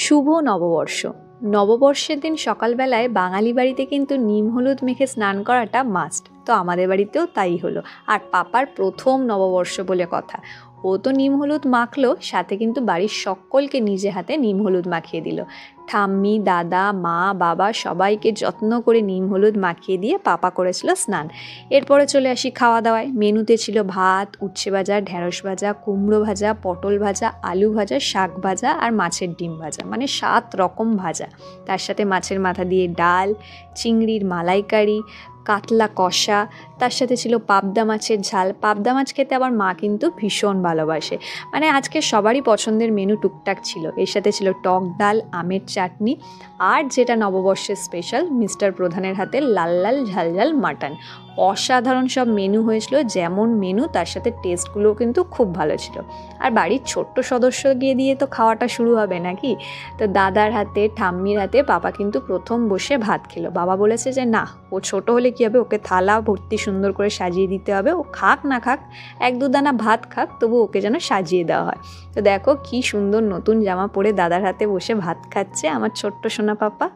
শুভ নববর্ষ। নববর্ষের দিন সকালবেলায় বাঙালি বাড়িতে কিন্তু নিম হলুদ মেখে স্নান করাটা মাস্ট। তো আমাদের বাড়িতেও তাই হলো। আর পাপার প্রথম নববর্ষ বলে কথা, ও তো নিম হলুদ মাখলো, সাথে কিন্তু বাড়ির সকলকে নিজে হাতে নিম হলুদ মাখিয়ে দিল। ঠাম্মি, দাদা, মা, বাবা সবাইকে যত্ন করে নিম হলুদ মাখিয়ে দিয়ে পাপা করেছিল স্নান। এরপরে চলে আসি খাওয়া দাওয়ায়। মেনুতে ছিল ভাত, উচ্ছে ভাজা, ঢ্যাঁড়স ভাজা, কুমড়ো ভাজা, পটল ভাজা, আলু ভাজা, শাক ভাজা আর মাছের ডিম ভাজা, মানে 7 রকম ভাজা। তার সাথে মাছের মাথা দিয়ে ডাল, চিংড়ির মালাইকারি, কাতলা কষা, তার সাথে ছিল পাবদা মাছের ঝাল। পাবদা মাছ খেতে আবার মা কিন্তু ভীষণ ভালোবাসে। মানে আজকে সবারই পছন্দের মেনু টুকটাক ছিল। এর সাথে ছিল টক ডাল, আমের চাটনি, আর যেটা নববর্ষের স্পেশাল, মিস্টার প্রধানের হাতে লাল লাল ঝাল ঝাল মাটন। অসাধারণ সব মেনু হয়েছিল। যেমন মেনু তার সাথে টেস্টগুলোও কিন্তু খুব ভালো ছিল। আর বাড়ির ছোট্ট সদস্য গিয়ে দিয়ে তো খাওয়াটা শুরু হবে নাকি। তো দাদার হাতে, ঠাম্মির হাতে পাপা কিন্তু প্রথম বসে ভাত খেলো। বাবা বলেছে যে না, ও ছোট হলে কী হবে, ওকে থালা ভর্তি সুন্দর করে সাজিয়ে দিতে হবে। ও খাক না খাক, 1-2 দানা ভাত খাক, তবু ওকে যেন সাজিয়ে দেওয়া হয়। তো দেখো কি সুন্দর নতুন জামা পরে দাদার হাতে বসে ভাত খাচ্ছে আমার ছোট্ট সোনা পাপা।